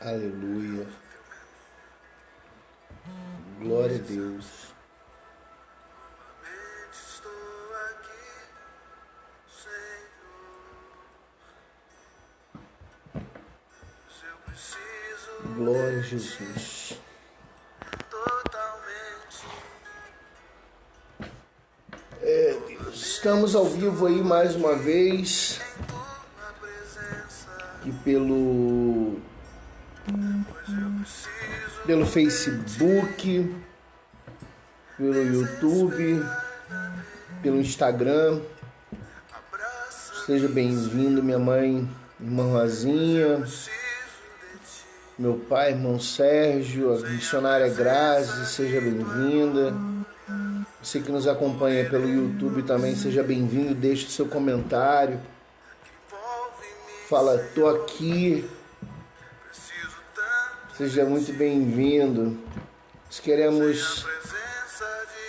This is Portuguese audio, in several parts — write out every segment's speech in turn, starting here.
Aleluia. Glória a Deus. Glória a Jesus. Deus. Estamos ao vivo aí mais uma vez. E pelo Facebook, pelo YouTube, pelo Instagram. Seja bem-vindo, minha mãe, irmã Rosinha, meu pai, irmão Sérgio, a missionária Grazi, seja bem-vinda. Você que nos acompanha pelo YouTube também, seja bem-vindo, deixe o seu comentário. Fala, tô aqui. Seja muito bem-vindo. Nós queremos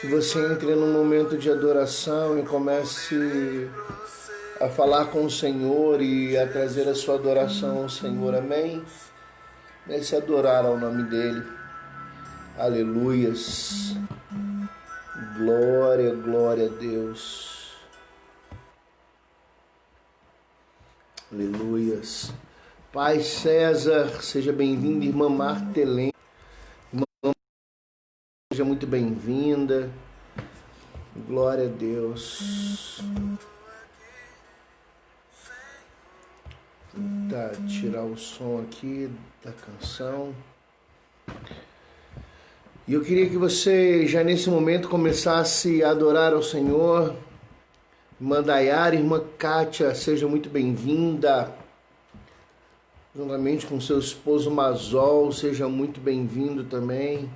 que você entre num momento de adoração e comece a falar com o Senhor e a trazer a sua adoração ao Senhor. Amém? Comece a adorar ao nome dEle. Aleluias. Glória, glória a Deus. Aleluias. Pai César, seja bem-vindo. Irmã Martelene, irmã, seja muito bem-vinda. Glória a Deus. Tá, tirar o som aqui da canção. E eu queria que você já nesse momento começasse a adorar ao Senhor. Irmã Dayara, irmã Kátia, seja muito bem-vinda. Juntamente com seu esposo Mazol, seja muito bem-vindo também.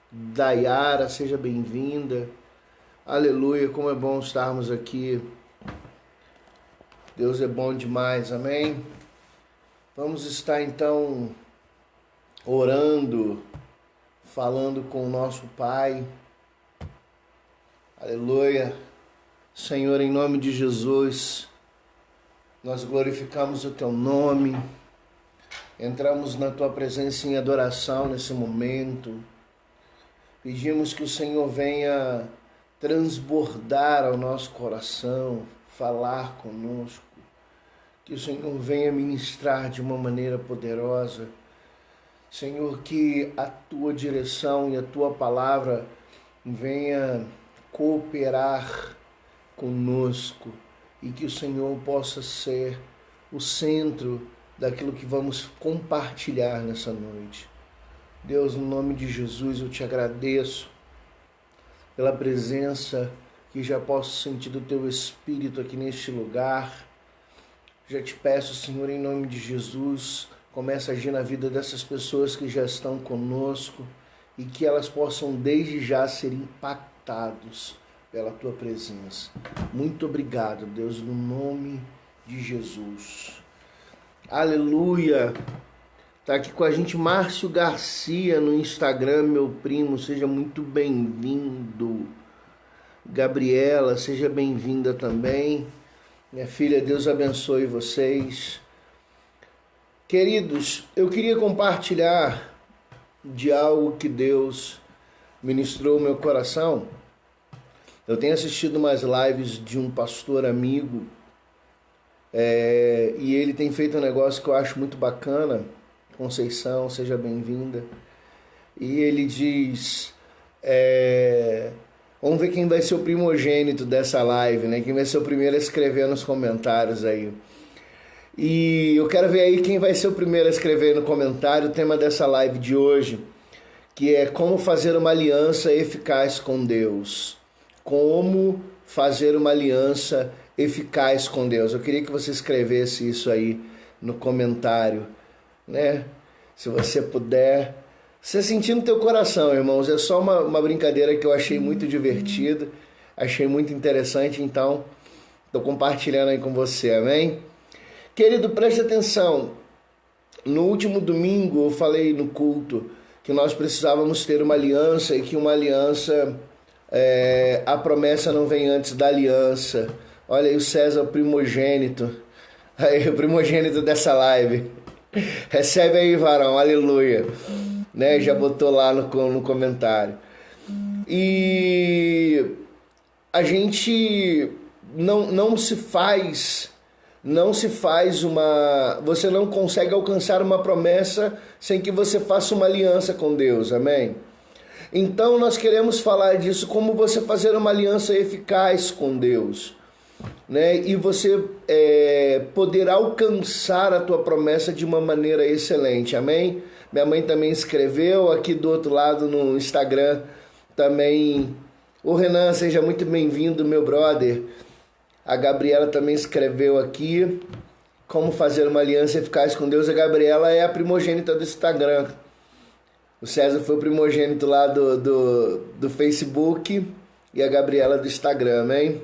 Dayara, seja bem-vinda. Aleluia, como é bom estarmos aqui. Deus é bom demais, amém? Vamos estar então orando, falando com o nosso Pai. Aleluia. Senhor, em nome de Jesus, nós glorificamos o Teu nome. Entramos na Tua presença em adoração nesse momento. Pedimos que o Senhor venha transbordar ao nosso coração, falar conosco. Que o Senhor venha ministrar de uma maneira poderosa. Senhor, que a Tua direção e a Tua palavra venha cooperar conosco e que o Senhor possa ser o centro daquilo que vamos compartilhar nessa noite. Deus, no nome de Jesus, eu te agradeço pela presença que já posso sentir do Teu Espírito aqui neste lugar. Já te peço, Senhor, em nome de Jesus, começa a agir na vida dessas pessoas que já estão conosco e que elas possam desde já ser impactados pela Tua presença. Muito obrigado, Deus, no nome de Jesus. Aleluia! Tá aqui com a gente Márcio Garcia no Instagram, meu primo, seja muito bem-vindo. Gabriela, seja bem-vinda também. Minha filha, Deus abençoe vocês. Queridos, eu queria compartilhar de algo que Deus ministrou no meu coração. Eu tenho assistido umas lives de um pastor amigo e ele tem feito um negócio que eu acho muito bacana. Conceição, seja bem-vinda. E ele diz, vamos ver quem vai ser o primogênito dessa live, né? Quem vai ser o primeiro a escrever nos comentários aí. E eu quero ver aí quem vai ser o primeiro a escrever no comentário o tema dessa live de hoje, que é como fazer uma aliança eficaz com Deus. Como fazer uma aliança eficaz com Deus. Eu queria que você escrevesse isso aí no comentário, né? Se você puder. Você sentir no teu coração, irmãos. É só uma brincadeira que eu achei muito divertida. Achei muito interessante, então estou compartilhando aí com você, amém? Querido, preste atenção. No último domingo eu falei no culto que nós precisávamos ter uma aliança e que uma aliança... a promessa não vem antes da aliança. Olha aí o César, o primogênito. Aí, o primogênito dessa live. Recebe aí, varão, aleluia. Né? Já botou lá no comentário. E a gente não se faz você não consegue alcançar uma promessa sem que você faça uma aliança com Deus, amém? Então nós queremos falar disso, como você fazer uma aliança eficaz com Deus, né? E você poder alcançar a tua promessa de uma maneira excelente, amém? Minha mãe também escreveu aqui do outro lado no Instagram também. O Renan, seja muito bem-vindo, meu brother. A Gabriela também escreveu aqui como fazer uma aliança eficaz com Deus. A Gabriela é a primogênita do Instagram. O César foi o primogênito lá do Facebook e a Gabriela do Instagram, amém?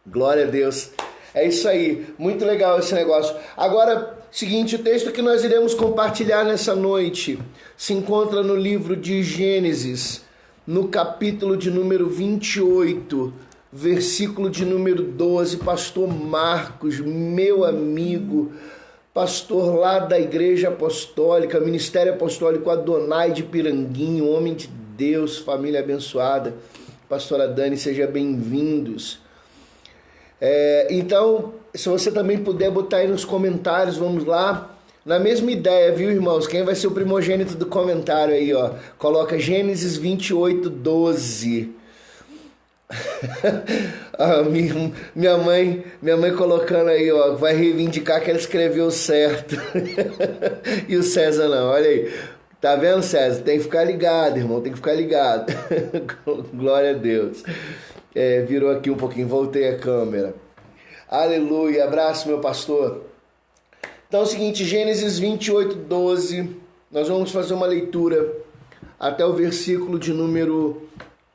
Glória a Deus. É isso aí, muito legal esse negócio. Agora, seguinte, o texto que nós iremos compartilhar nessa noite se encontra no livro de Gênesis, no capítulo de número 28, versículo de número 12. Pastor Marcos, meu amigo, pastor lá da Igreja Apostólica, Ministério Apostólico Adonai de Piranguinho, homem de Deus, família abençoada. Pastora Dani, sejam bem-vindos. Então, se você também puder botar aí nos comentários, vamos lá. Na mesma ideia, viu, irmãos? Quem vai ser o primogênito do comentário aí, ó? Coloca Gênesis 28, 12. minha mãe colocando aí, ó, vai reivindicar que ela escreveu certo. E o César não, olha aí. Tá vendo, César? Tem que ficar ligado, irmão, tem que ficar ligado. Glória a Deus. Virou aqui um pouquinho, voltei a câmera. Aleluia, abraço, meu pastor. Então é o seguinte, Gênesis 28, 12, nós vamos fazer uma leitura até o versículo de número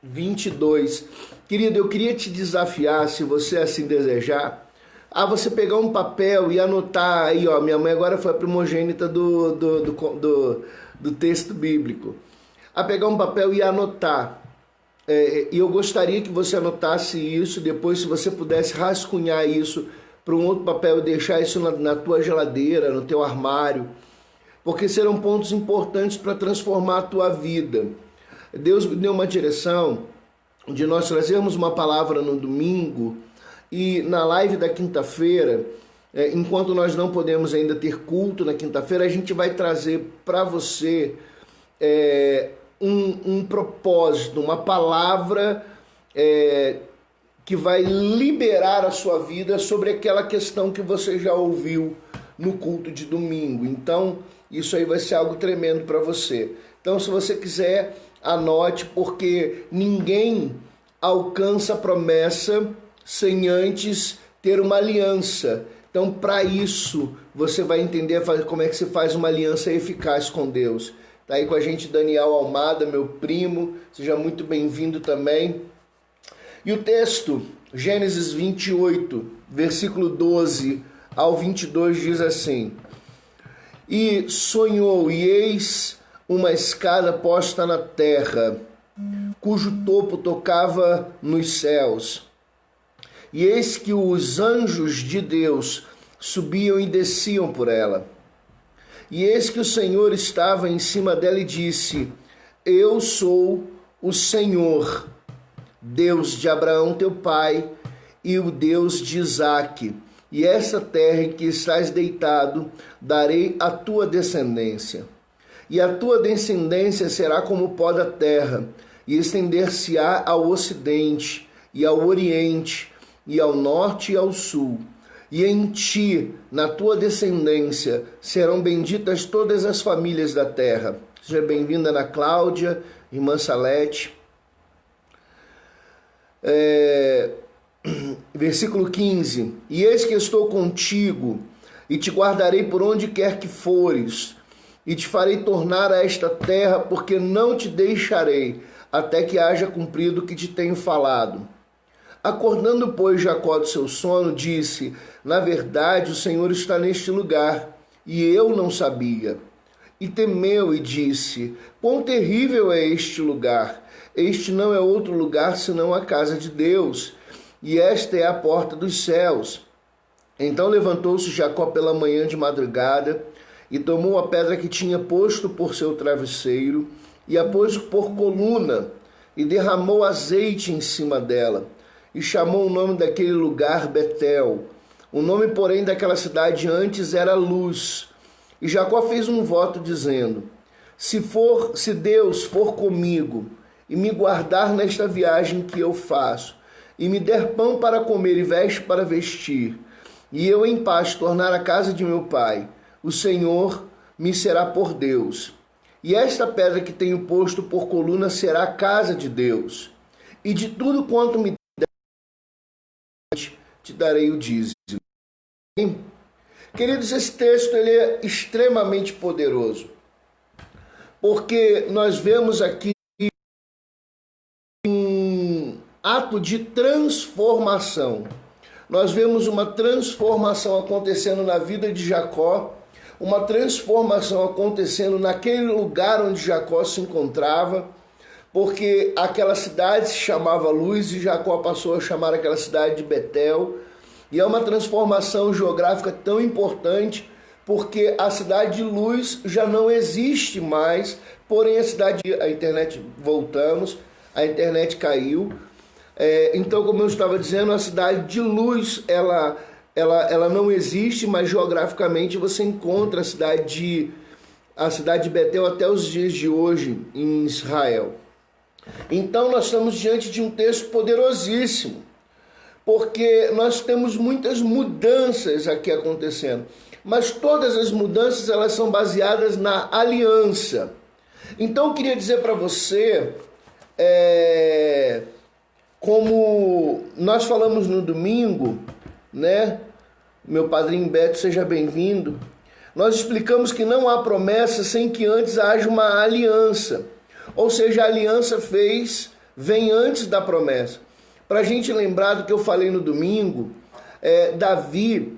22. Querido, eu queria te desafiar, se você assim desejar, a você pegar um papel e anotar aí, ó, minha mãe agora foi a primogênita do texto bíblico, a pegar um papel e anotar. E eu gostaria que você anotasse isso, depois se você pudesse rascunhar isso para um outro papel e deixar isso na tua geladeira, no teu armário, porque serão pontos importantes para transformar a tua vida. Deus me deu uma direção de nós trazermos uma palavra no domingo e na live da quinta-feira, enquanto nós não podemos ainda ter culto na quinta-feira, a gente vai trazer para você um propósito, uma palavra que vai liberar a sua vida sobre aquela questão que você já ouviu no culto de domingo. Então, isso aí vai ser algo tremendo para você. Então, se você quiser, anote, porque ninguém alcança a promessa sem antes ter uma aliança. Então, para isso, você vai entender como é que se faz uma aliança eficaz com Deus. Está aí com a gente Daniel Almada, meu primo, seja muito bem-vindo também. E o texto, Gênesis 28, versículo 12 ao 22, diz assim: E sonhou, e eis uma escada posta na terra, cujo topo tocava nos céus. E eis que os anjos de Deus subiam e desciam por ela. E eis que o Senhor estava em cima dela e disse: Eu sou o Senhor, Deus de Abraão teu pai, e o Deus de Isaque. E essa terra em que estás deitado, darei à tua descendência. E a tua descendência será como o pó da terra, e estender-se-á ao ocidente, e ao oriente, e ao norte e ao sul. E em ti, na tua descendência, serão benditas todas as famílias da terra. Seja bem-vinda, Ana Cláudia, irmã Salete. Versículo 15. E eis que estou contigo, e te guardarei por onde quer que fores, e te farei tornar a esta terra, porque não te deixarei, até que haja cumprido o que te tenho falado. Acordando, pois, Jacó do seu sono, disse: Na verdade, o Senhor está neste lugar, e eu não sabia. E temeu e disse: Quão terrível é este lugar! Este não é outro lugar senão a casa de Deus, e esta é a porta dos céus. Então levantou-se Jacó pela manhã de madrugada, E tomou a pedra que tinha posto por seu travesseiro, e a pôs por coluna, e derramou azeite em cima dela, e chamou o nome daquele lugar Betel. O nome, porém, daquela cidade antes era Luz. E Jacó fez um voto dizendo: se Deus for comigo, e me guardar nesta viagem que eu faço, e me der pão para comer e veste para vestir, e eu em paz tornar a casa de meu pai, o Senhor me será por Deus. E esta pedra que tenho posto por coluna será a casa de Deus. E de tudo quanto me der, te darei o dízimo. Queridos, esse texto ele é extremamente poderoso, porque nós vemos aqui um ato de transformação. Nós vemos uma transformação acontecendo na vida de Jacó, uma transformação acontecendo naquele lugar onde Jacó se encontrava, porque aquela cidade se chamava Luz e Jacó passou a chamar aquela cidade de Betel. E é uma transformação geográfica tão importante, porque a cidade de Luz já não existe mais, porém a internet, voltamos, a internet caiu. Então, como eu estava dizendo, a cidade de Luz, ela não existe, mas geograficamente você encontra a cidade de Betel até os dias de hoje em Israel. Então nós estamos diante de um texto poderosíssimo, porque nós temos muitas mudanças aqui acontecendo, mas todas as mudanças elas são baseadas na aliança. Então eu queria dizer para você, como nós falamos no domingo, né? Meu padrinho Beto, seja bem-vindo. Nós explicamos que não há promessa sem que antes haja uma aliança. Ou seja, a aliança vem antes da promessa. Para a gente lembrar do que eu falei no domingo, Davi,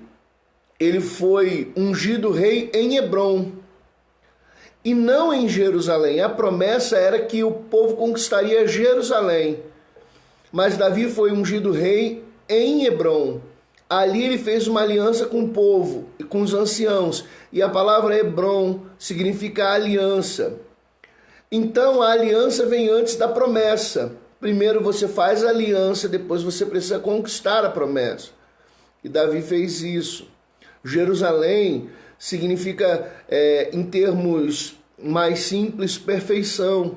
ele foi ungido rei em Hebrom e não em Jerusalém. A promessa era que o povo conquistaria Jerusalém, mas Davi foi ungido rei em Hebrom. Ali ele fez uma aliança com o povo e com os anciãos, e a palavra Hebrom significa aliança. Então a aliança vem antes da promessa. Primeiro você faz a aliança, depois você precisa conquistar a promessa. E Davi fez isso. Jerusalém significa, em termos mais simples, perfeição.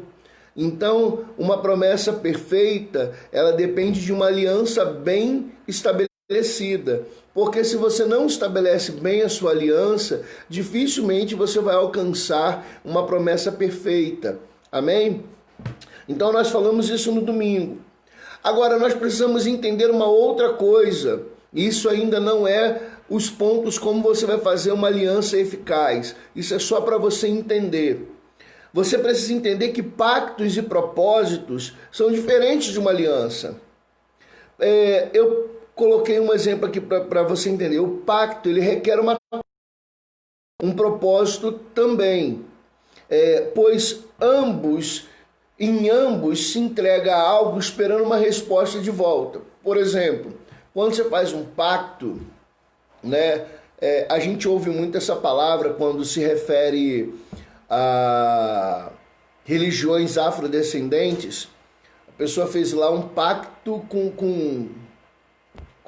Então, uma promessa perfeita, ela depende de uma aliança bem estabelecida. Porque se você não estabelece bem a sua aliança, dificilmente você vai alcançar uma promessa perfeita. Amém? Então nós falamos isso no domingo. Agora nós precisamos entender uma outra coisa. Isso ainda não é os pontos como você vai fazer uma aliança eficaz. Isso é só para você entender. Você precisa entender que pactos e propósitos são diferentes de uma aliança. Eu coloquei um exemplo aqui para você entender. O pacto ele requer um propósito também, pois em ambos se entrega algo esperando uma resposta de volta. Por exemplo, quando você faz um pacto, né, a gente ouve muito essa palavra quando se refere a religiões afrodescendentes. A pessoa fez lá um pacto com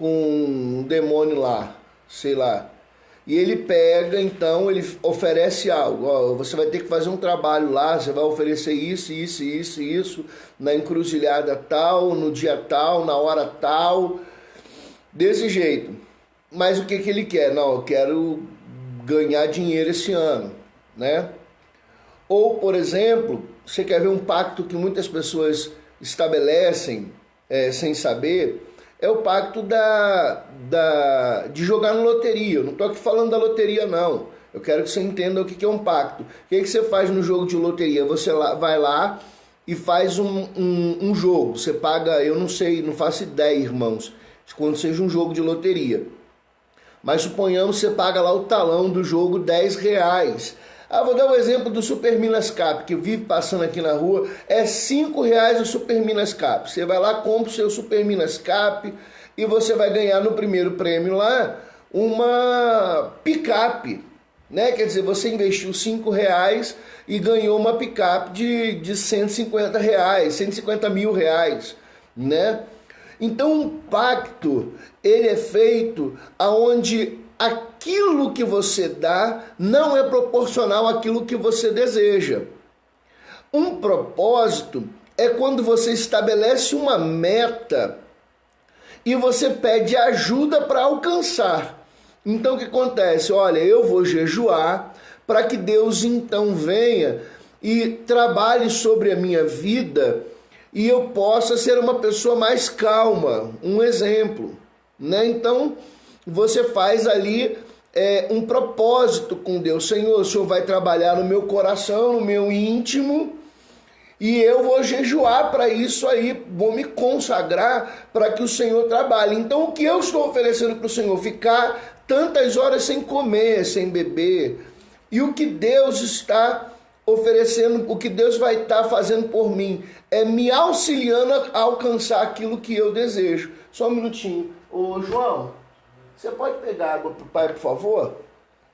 um demônio lá, sei lá. E ele pega, então, ele oferece algo. Ó, você vai ter que fazer um trabalho lá, você vai oferecer isso, na encruzilhada tal, no dia tal, na hora tal, desse jeito. Mas o que ele quer? Não, eu quero ganhar dinheiro esse ano, né? Ou, por exemplo, você quer ver um pacto que muitas pessoas estabelecem sem saber, é o pacto de jogar na loteria. Eu não estou aqui falando da loteria, não. Eu quero que você entenda o que é um pacto. O que você faz no jogo de loteria? Você vai lá e faz um jogo. Você paga, eu não sei, não faço ideia, irmãos, quando seja um jogo de loteria. Mas suponhamos que você paga lá o talão do jogo R$10. Vou dar um exemplo do Super Minas Cap, que vive passando aqui na rua. É R$5 o Super Minas Cap. Você vai lá, compra o seu Super Minas Cap e você vai ganhar no primeiro prêmio lá uma picape. né? Quer dizer, você investiu R$ 5 e ganhou uma picape de R$ 150 mil, né? Então, um pacto, ele é feito aonde aquilo que você dá não é proporcional àquilo que você deseja. Um propósito é quando você estabelece uma meta e você pede ajuda para alcançar. Então o que acontece? Olha, eu vou jejuar para que Deus então venha e trabalhe sobre a minha vida e eu possa ser uma pessoa mais calma, um exemplo, né? Então você faz ali um propósito com Deus. Senhor, o Senhor vai trabalhar no meu coração, no meu íntimo, e eu vou jejuar para isso aí, vou me consagrar para que o Senhor trabalhe. Então o que eu estou oferecendo para o Senhor? Ficar tantas horas sem comer, sem beber. E o que Deus está oferecendo, o que Deus vai estar fazendo por mim, é me auxiliando a alcançar aquilo que eu desejo. Só um minutinho. Ô João, você pode pegar água para o pai, por favor?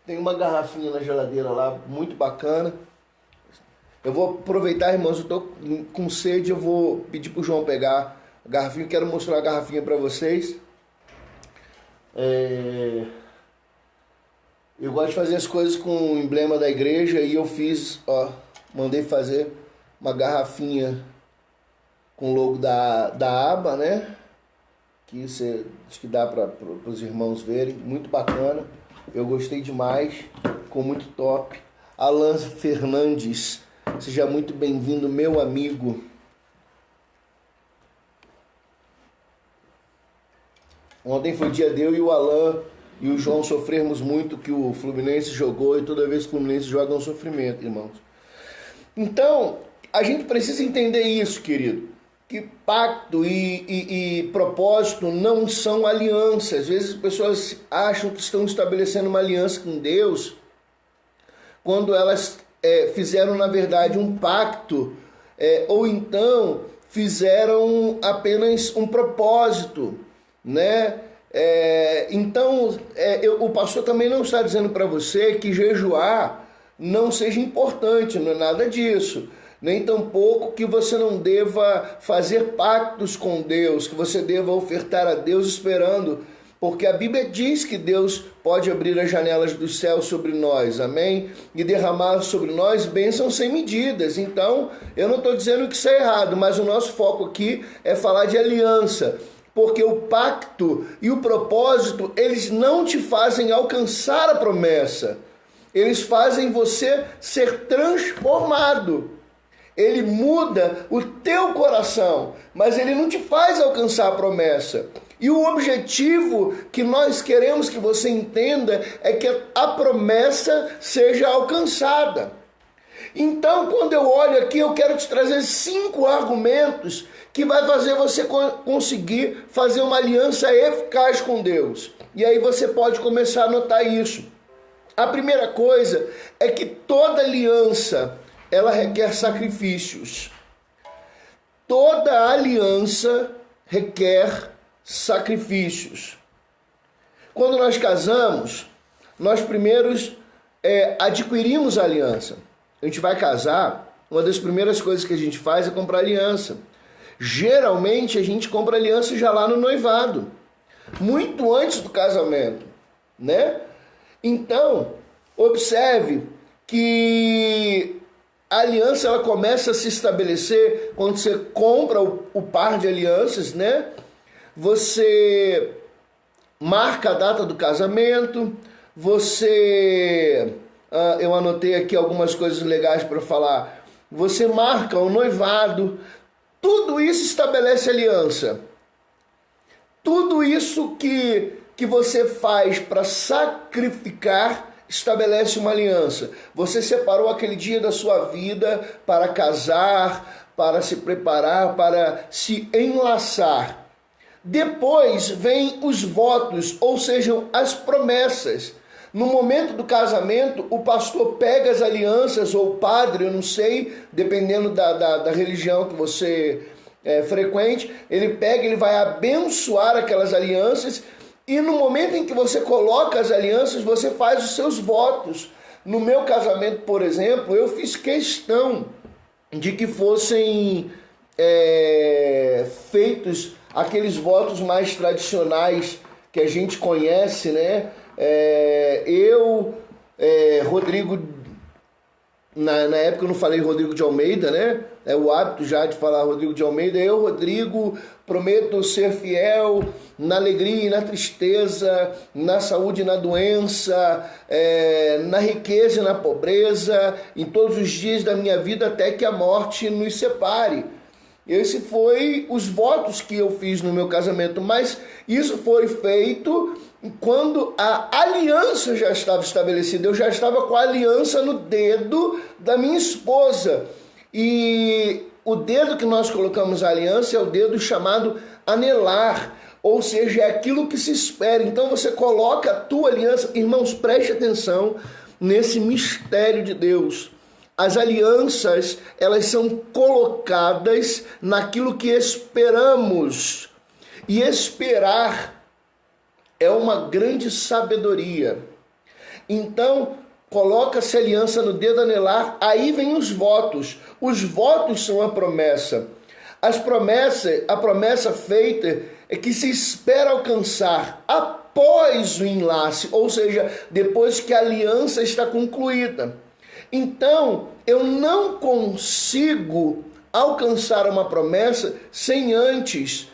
Tem uma garrafinha na geladeira lá, muito bacana. Eu vou aproveitar, irmãos, eu estou com sede, eu vou pedir para o João pegar a garrafinha. Quero mostrar a garrafinha para vocês. Eu gosto de fazer as coisas com o emblema da igreja e eu fiz, mandei fazer uma garrafinha com o logo da aba, né? Que acho que dá para os irmãos verem, muito bacana. Eu gostei demais, ficou muito top. Alan Fernandes, seja muito bem-vindo, meu amigo. Ontem foi dia de eu e o Alan e o João sofremos muito que o Fluminense jogou, e toda vez que o Fluminense joga é um sofrimento, irmãos. Então, a gente precisa entender isso, querido, que pacto e propósito não são alianças. Às vezes as pessoas acham que estão estabelecendo uma aliança com Deus quando elas fizeram, na verdade, um pacto, ou então fizeram apenas um propósito, né? Então, o pastor também não está dizendo para você que jejuar não seja importante, não é nada disso. Nem tampouco que você não deva fazer pactos com Deus, que você deva ofertar a Deus esperando, porque a Bíblia diz que Deus pode abrir as janelas dos céus sobre nós, amém? E derramar sobre nós bênçãos sem medidas. Então, eu não estou dizendo que isso é errado, mas o nosso foco aqui é falar de aliança. Porque o pacto e o propósito, eles não te fazem alcançar a promessa. Eles fazem você ser transformado. Ele muda o teu coração, mas ele não te faz alcançar a promessa. E o objetivo que nós queremos que você entenda é que a promessa seja alcançada. Então, quando eu olho aqui, eu quero te trazer 5 argumentos que vai fazer você conseguir fazer uma aliança eficaz com Deus. E aí você pode começar a notar isso. A primeira coisa é que toda aliança, ela requer sacrifícios. Toda aliança requer sacrifícios. Quando nós casamos, nós primeiros adquirimos a aliança. A gente vai casar, uma das primeiras coisas que a gente faz é comprar aliança. Geralmente a gente compra aliança já lá no noivado, muito antes do casamento, né? Então, observe que a aliança ela começa a se estabelecer quando você compra o par de alianças, né? Você marca a data do casamento, eu anotei aqui algumas coisas legais para falar. Você marca o noivado. Tudo isso estabelece aliança. Tudo isso que você faz para sacrificar estabelece uma aliança. Você separou aquele dia da sua vida para casar, para se preparar, para se enlaçar. Depois vem os votos, ou seja, as promessas. No momento do casamento, o pastor pega as alianças, ou o padre, eu não sei, dependendo da religião que você frequente, ele vai abençoar aquelas alianças, e no momento em que você coloca as alianças, você faz os seus votos. No meu casamento, por exemplo, eu fiz questão de que fossem feitos aqueles votos mais tradicionais que a gente conhece, né? Rodrigo, na época eu não falei Rodrigo de Almeida, né? É o hábito já de falar Rodrigo de Almeida. Eu, Rodrigo, prometo ser fiel na alegria e na tristeza, na saúde e na doença, na riqueza e na pobreza, em todos os dias da minha vida até que a morte nos separe. Esse foi os votos que eu fiz no meu casamento, mas isso foi feito quando a aliança já estava estabelecida. Eu já estava com a aliança no dedo da minha esposa. E o dedo que nós colocamos a aliança é o dedo chamado anelar, ou seja, é aquilo que se espera. Então você coloca a tua aliança. Irmãos, preste atenção nesse mistério de Deus. As alianças, elas são colocadas naquilo que esperamos. E esperar é uma grande sabedoria. Então, coloca-se a aliança no dedo anelar, aí vem os votos. Os votos são a promessa. A promessa feita é que se espera alcançar após o enlace, ou seja, depois que a aliança está concluída. Então, eu não consigo alcançar uma promessa sem antes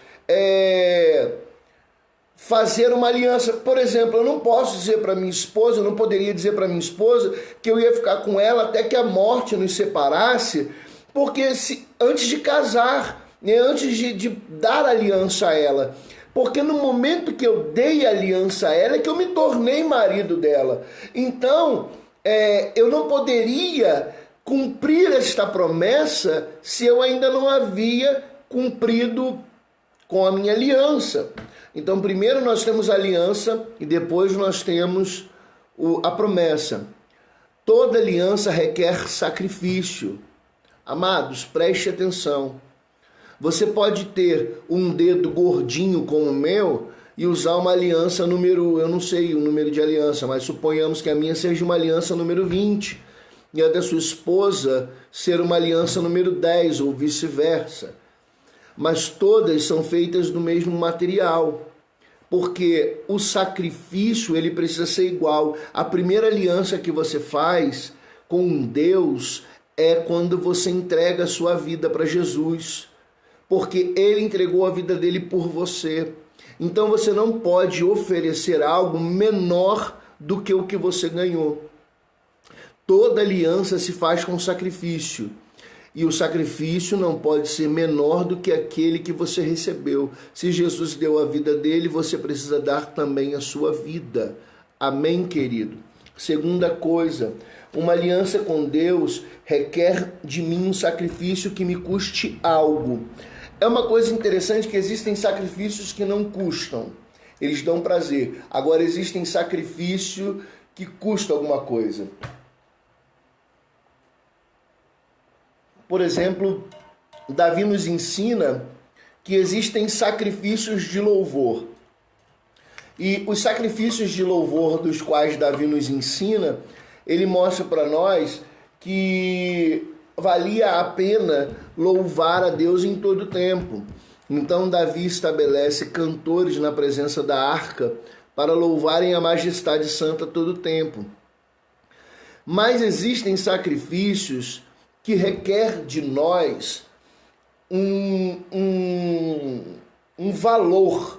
fazer uma aliança. Por exemplo, eu não posso dizer para minha esposa, eu não poderia dizer para minha esposa que eu ia ficar com ela até que a morte nos separasse, porque antes de casar, né, antes de dar aliança a ela. Porque no momento que eu dei aliança a ela é que eu me tornei marido dela. Então, eu não poderia cumprir esta promessa se eu ainda não havia cumprido com a minha aliança. Então, primeiro nós temos a aliança e depois nós temos a promessa. Toda aliança requer sacrifício. Amados, preste atenção. Você pode ter um dedo gordinho como o meu e usar uma aliança eu não sei o número de aliança, mas suponhamos que a minha seja uma aliança número 20 e a da sua esposa ser uma aliança número 10 ou vice-versa. Mas todas são feitas do mesmo material, porque o sacrifício ele precisa ser igual. A primeira aliança que você faz com Deus é quando você entrega a sua vida para Jesus, porque Ele entregou a vida dele por você. Então você não pode oferecer algo menor do que o que você ganhou. Toda aliança se faz com sacrifício. E o sacrifício não pode ser menor do que aquele que você recebeu. Se Jesus deu a vida dele, você precisa dar também a sua vida. Amém, querido? Segunda coisa, uma aliança com Deus requer de mim um sacrifício que me custe algo. É uma coisa interessante que existem sacrifícios que não custam. Eles dão prazer. Agora existem sacrifícios que custam alguma coisa. Por exemplo, Davi nos ensina que existem sacrifícios de louvor. E os sacrifícios de louvor dos quais Davi nos ensina, ele mostra para nós que valia a pena louvar a Deus em todo o tempo. Então Davi estabelece cantores na presença da arca para louvarem a majestade santa todo o tempo. Mas existem sacrifícios que requer de nós um valor,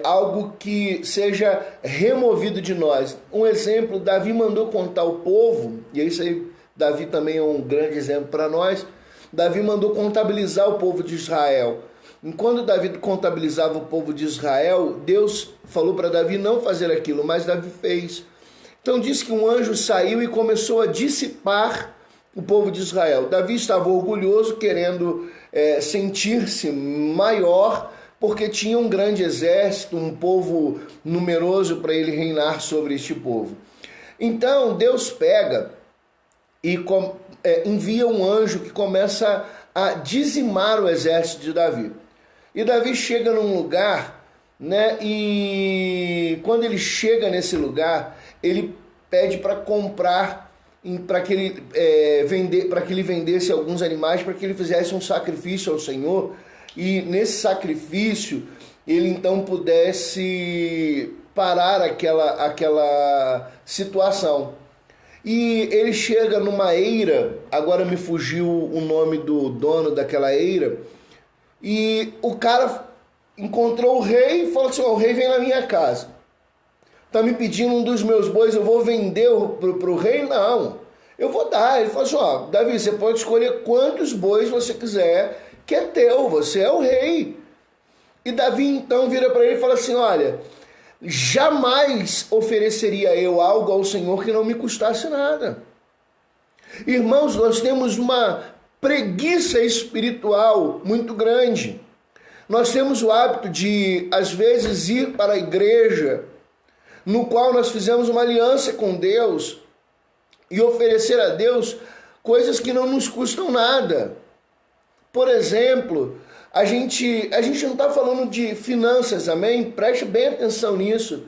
algo que seja removido de nós. Um exemplo, Davi mandou contar o povo, e isso aí, Davi também é um grande exemplo para nós. Davi mandou contabilizar o povo de Israel. Enquanto Davi contabilizava o povo de Israel, Deus falou para Davi não fazer aquilo, mas Davi fez. Então diz que um anjo saiu e começou a dissipar o povo de Israel. Davi estava orgulhoso, querendo sentir-se maior, porque tinha um grande exército, um povo numeroso para ele reinar sobre este povo. Então Deus pega e envia um anjo que começa a dizimar o exército de Davi. E Davi chega num lugar, né? E quando ele chega nesse lugar, ele pede para comprar, para que ele vendesse alguns animais, para que ele fizesse um sacrifício ao Senhor, e nesse sacrifício ele então pudesse parar aquela situação. E ele chega numa eira, agora me fugiu o nome do dono daquela eira, e o cara encontrou o rei e falou assim: o rei vem na minha casa, tá me pedindo um dos meus bois, eu vou vender pro rei? Não, eu vou dar. Ele falou assim: Davi, você pode escolher quantos bois você quiser, que é teu, você é o rei. E Davi então vira para ele e fala assim: olha, jamais ofereceria eu algo ao Senhor que não me custasse nada. Irmãos, nós temos uma preguiça espiritual muito grande. Nós temos o hábito de, às vezes, ir para a igreja, no qual nós fizemos uma aliança com Deus, e oferecer a Deus coisas que não nos custam nada. Por exemplo, a gente não está falando de finanças, amém? Preste bem atenção nisso.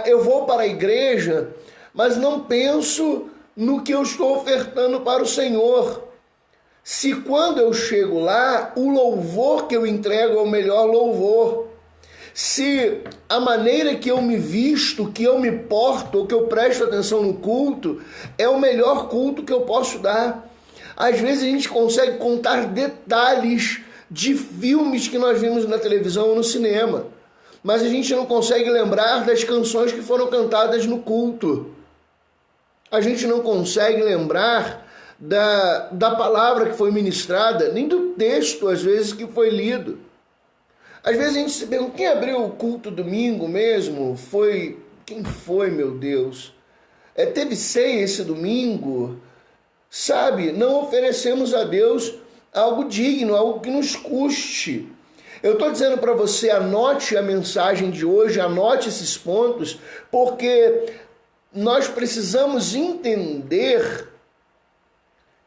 Eu vou para a igreja, mas não penso no que eu estou ofertando para o Senhor. Se quando eu chego lá, o louvor que eu entrego é o melhor louvor. Se a maneira que eu me visto, que eu me porto, ou que eu presto atenção no culto, é o melhor culto que eu posso dar. Às vezes a gente consegue contar detalhes de filmes que nós vimos na televisão ou no cinema, mas a gente não consegue lembrar das canções que foram cantadas no culto. A gente não consegue lembrar da palavra que foi ministrada, nem do texto, às vezes, que foi lido. Às vezes a gente se pergunta: quem abriu o culto domingo mesmo? Quem foi, meu Deus? Teve ceia esse domingo? Sabe, não oferecemos a Deus algo digno, algo que nos custe. Eu estou dizendo para você, anote a mensagem de hoje, anote esses pontos, porque nós precisamos entender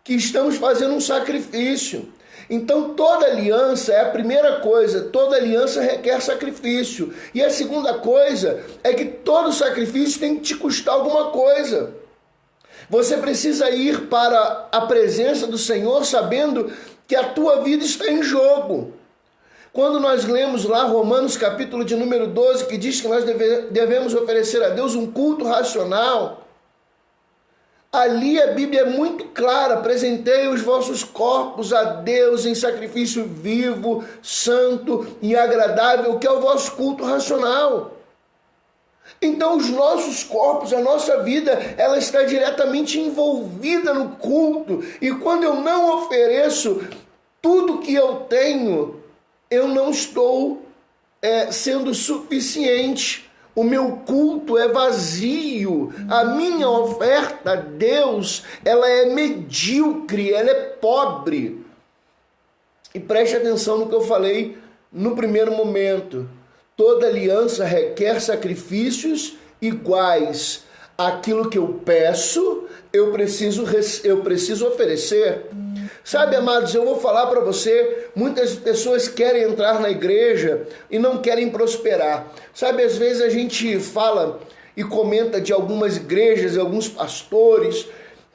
que estamos fazendo um sacrifício. Então toda aliança, é a primeira coisa, toda aliança requer sacrifício. E a segunda coisa é que todo sacrifício tem que te custar alguma coisa. Você precisa ir para a presença do Senhor sabendo que a tua vida está em jogo. Quando nós lemos lá Romanos capítulo de número 12, que diz que nós devemos oferecer a Deus um culto racional, ali a Bíblia é muito clara: apresentei os vossos corpos a Deus em sacrifício vivo, santo e agradável, que é o vosso culto racional. Então os nossos corpos, a nossa vida, ela está diretamente envolvida no culto. E quando eu não ofereço tudo que eu tenho, eu não estou sendo suficiente. O meu culto é vazio. A minha oferta a Deus, ela é medíocre, ela é pobre. E preste atenção no que eu falei no primeiro momento. Toda aliança requer sacrifícios iguais. Aquilo que eu peço, eu preciso oferecer. Sabe, amados, eu vou falar para você, muitas pessoas querem entrar na igreja e não querem prosperar. Sabe, às vezes a gente fala e comenta de algumas igrejas, alguns pastores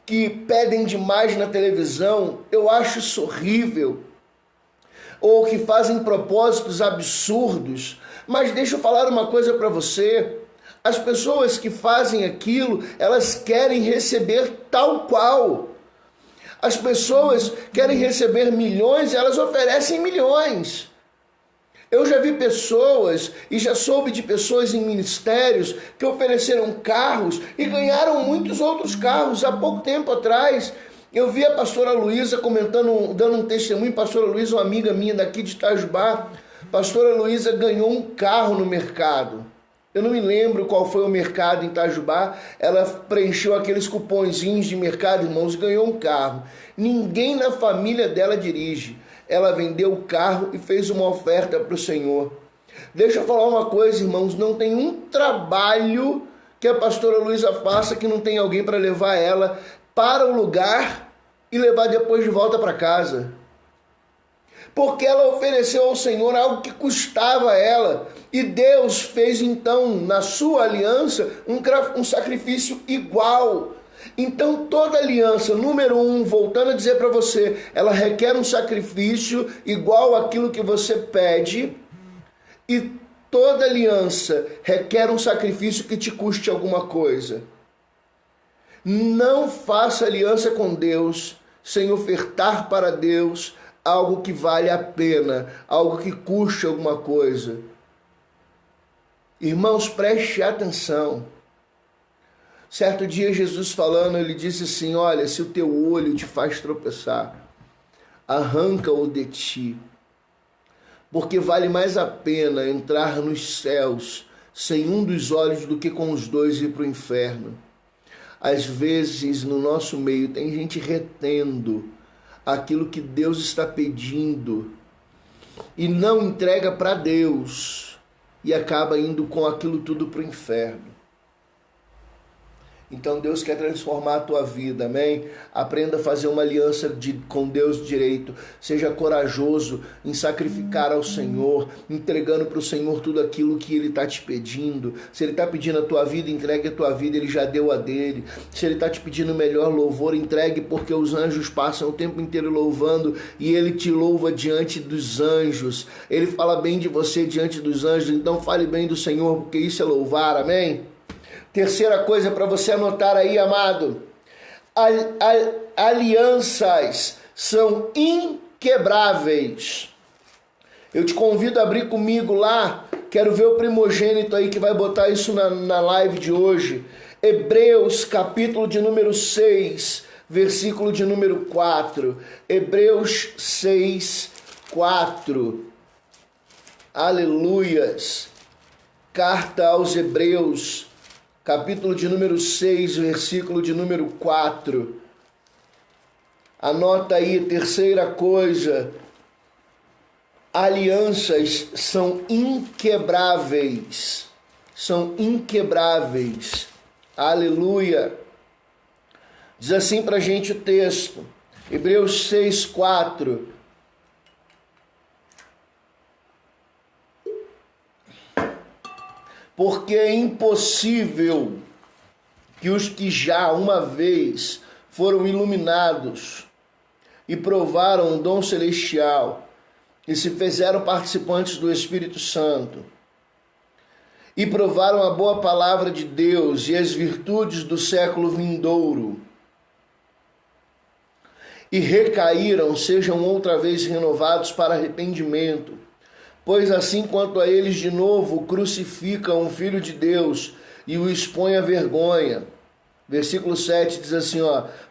que pedem demais na televisão. Eu acho isso horrível. Ou que fazem propósitos absurdos. Mas deixa eu falar uma coisa para você. As pessoas que fazem aquilo, elas querem receber tal qual. As pessoas querem receber milhões e elas oferecem milhões. Eu já vi pessoas e já soube de pessoas em ministérios que ofereceram carros e ganharam muitos outros carros. Há pouco tempo atrás, eu vi a pastora Luísa comentando, dando um testemunho. Pastora Luísa, uma amiga minha daqui de Itajubá. Pastora Luísa ganhou um carro no mercado. Eu não me lembro qual foi o mercado em Itajubá. Ela preencheu aqueles cupõezinhos de mercado, irmãos, e ganhou um carro. Ninguém na família dela dirige. Ela vendeu o carro e fez uma oferta para o Senhor. Deixa eu falar uma coisa, irmãos. Não tem um trabalho que a pastora Luísa faça que não tenha alguém para levar ela para o lugar e levar depois de volta para casa. porque ela ofereceu ao Senhor algo que custava a ela. E Deus fez então, na sua aliança, um sacrifício igual. Então toda aliança, número 1, voltando a dizer para você, ela requer um sacrifício igual àquilo que você pede, e toda aliança requer um sacrifício que te custe alguma coisa. Não faça aliança com Deus sem ofertar para Deus algo que vale a pena, algo que custe alguma coisa. Irmãos, preste atenção. Certo dia Jesus falando, ele disse assim, olha, se o teu olho te faz tropeçar, arranca-o de ti, porque vale mais a pena entrar nos céus sem um dos olhos do que com os dois ir para o inferno. Às vezes no nosso meio tem gente retendo aquilo que Deus está pedindo e não entrega para Deus e acaba indo com aquilo tudo para o inferno. Então Deus quer transformar a tua vida, amém? Aprenda a fazer uma aliança com Deus direito. Seja corajoso em sacrificar ao Senhor, entregando para o Senhor tudo aquilo que Ele está te pedindo. Se Ele está pedindo a tua vida, entregue a tua vida, Ele já deu a dele. Se Ele está te pedindo melhor louvor, entregue, porque os anjos passam o tempo inteiro louvando e Ele te louva diante dos anjos. Ele fala bem de você diante dos anjos, então fale bem do Senhor, porque isso é louvar, amém? Terceira coisa para você anotar aí, amado. Alianças são inquebráveis. Eu te convido a abrir comigo lá. Quero ver o primogênito aí que vai botar isso na live de hoje. Hebreus, capítulo de número 6, versículo de número 4. Hebreus 6, 4. Aleluias. Carta aos Hebreus, capítulo de número 6, versículo de número 4. Anota aí, terceira coisa. Alianças são inquebráveis. São inquebráveis. Aleluia. Diz assim pra gente o texto. Hebreus 6, 4. Porque é impossível que os que já uma vez foram iluminados e provaram o dom celestial e se fizeram participantes do Espírito Santo e provaram a boa palavra de Deus e as virtudes do século vindouro e recaíram, sejam outra vez renovados para arrependimento. Pois assim quanto a eles de novo crucificam o Filho de Deus e o expõem à vergonha. Versículo 7 diz assim,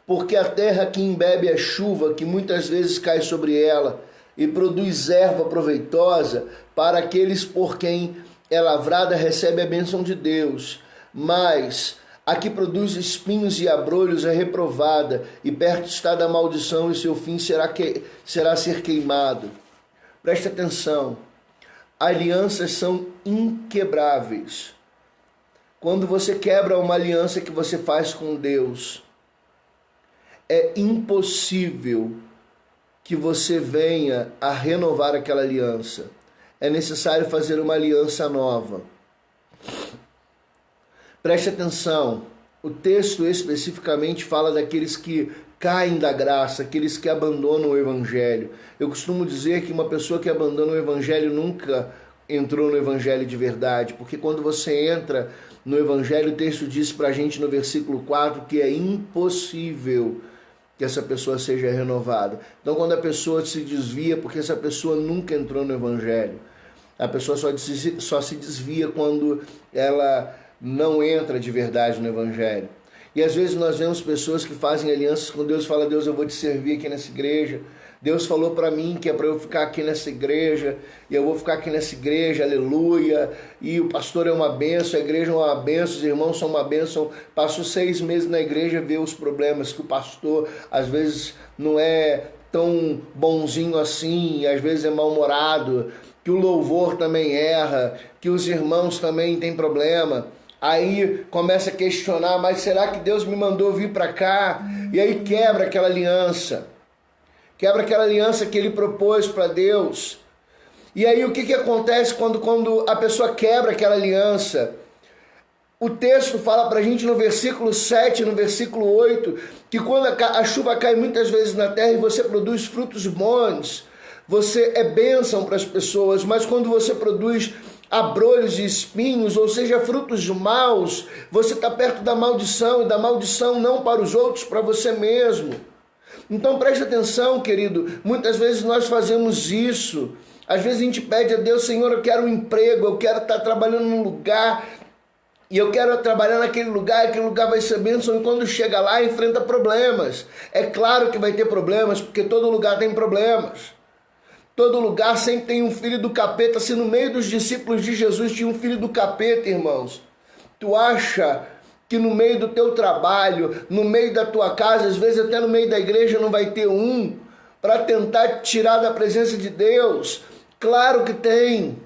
porque a terra que embebe a chuva, que muitas vezes cai sobre ela, e produz erva proveitosa, para aqueles por quem é lavrada recebe a bênção de Deus. Mas a que produz espinhos e abrolhos é reprovada, e perto está da maldição, e seu fim será ser queimado. Preste atenção. Alianças são inquebráveis. Quando você quebra uma aliança que você faz com Deus, é impossível que você venha a renovar aquela aliança. É necessário fazer uma aliança nova. Preste atenção. O texto especificamente fala daqueles que caem da graça, aqueles que abandonam o Evangelho. Eu costumo dizer que uma pessoa que abandona o Evangelho nunca entrou no Evangelho de verdade, porque quando você entra no Evangelho, o texto diz pra gente no versículo 4 que é impossível que essa pessoa seja renovada. Então quando a pessoa se desvia, porque essa pessoa nunca entrou no Evangelho. A pessoa só se desvia quando ela não entra de verdade no Evangelho. E às vezes nós vemos pessoas que fazem alianças com Deus e falam, Deus, eu vou te servir aqui nessa igreja. Deus falou para mim que é para eu ficar aqui nessa igreja, e eu vou ficar aqui nessa igreja, aleluia. E o pastor é uma bênção, a igreja é uma bênção, os irmãos são uma bênção. Passo 6 meses na igreja, ver os problemas que o pastor às vezes não é tão bonzinho assim, às vezes é mal-humorado, que o louvor também erra, que os irmãos também têm problema. Aí começa a questionar, mas será que Deus me mandou vir para cá? E aí quebra aquela aliança. quebra aquela aliança que ele propôs para Deus. E aí o que acontece quando a pessoa quebra aquela aliança? O texto fala para a gente no versículo 7, no versículo 8, que quando a chuva cai muitas vezes na terra e você produz frutos bons, você é bênção para as pessoas, mas quando você produz abrolhos e espinhos, ou seja, frutos maus, você está perto da maldição, e da maldição não para os outros, para você mesmo. Então preste atenção, querido, muitas vezes nós fazemos isso. Às vezes a gente pede a Deus: Senhor, eu quero um emprego, eu quero estar trabalhando num lugar, e eu quero trabalhar naquele lugar, aquele lugar vai ser bênção, e quando chega lá enfrenta problemas. É claro que vai ter problemas, porque todo lugar tem problemas. Todo lugar sempre tem um filho do capeta. Se no meio dos discípulos de Jesus tinha um filho do capeta, irmãos, tu acha que no meio do teu trabalho, no meio da tua casa, às vezes até no meio da igreja não vai ter um para tentar te tirar da presença de Deus? Claro que tem.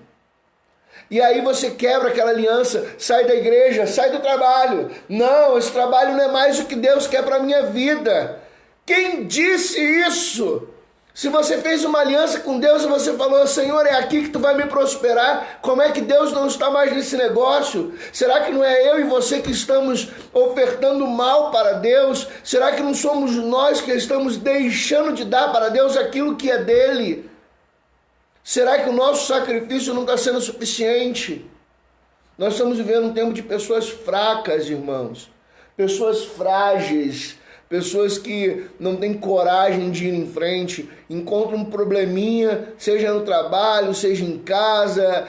E aí você quebra aquela aliança, sai da igreja, sai do trabalho. Não, esse trabalho não é mais o que Deus quer para a minha vida. Quem disse isso? Se você fez uma aliança com Deus e você falou: Senhor, é aqui que tu vai me prosperar, como é que Deus não está mais nesse negócio? Será que não é eu e você que estamos ofertando mal para Deus? Será que não somos nós que estamos deixando de dar para Deus aquilo que é dele? Será que o nosso sacrifício não está sendo suficiente? Nós estamos vivendo um tempo de pessoas fracas, irmãos, pessoas frágeis, pessoas que não têm coragem de ir em frente, encontram um probleminha, seja no trabalho, seja em casa,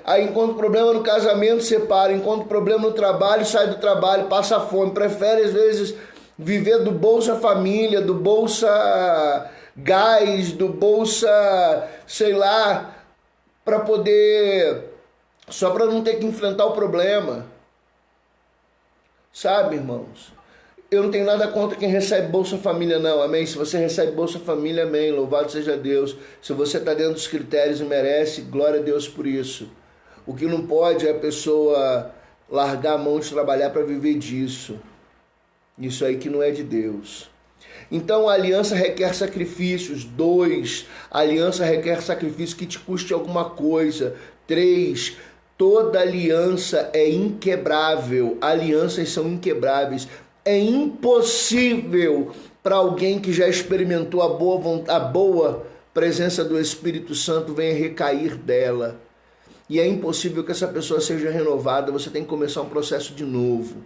aí encontra problema no casamento, separa, encontra problema no trabalho, sai do trabalho, passa fome, prefere às vezes viver do Bolsa Família, do Bolsa Gás, do Bolsa, sei lá, para poder, só para não ter que enfrentar o problema. Sabe, irmãos? Eu não tenho nada contra quem recebe Bolsa Família, não, amém? Se você recebe Bolsa Família, amém, louvado seja Deus. Se você está dentro dos critérios e merece, glória a Deus por isso. O que não pode é a pessoa largar a mão de trabalhar para viver disso. Isso aí que não é de Deus. Então a aliança requer sacrifícios. 2, a aliança requer sacrifício que te custe alguma coisa. 3, toda aliança é inquebrável. Alianças são inquebráveis. É impossível para alguém que já experimentou a boa presença do Espírito Santo venha recair dela. E é impossível que essa pessoa seja renovada. Você tem que começar um processo de novo.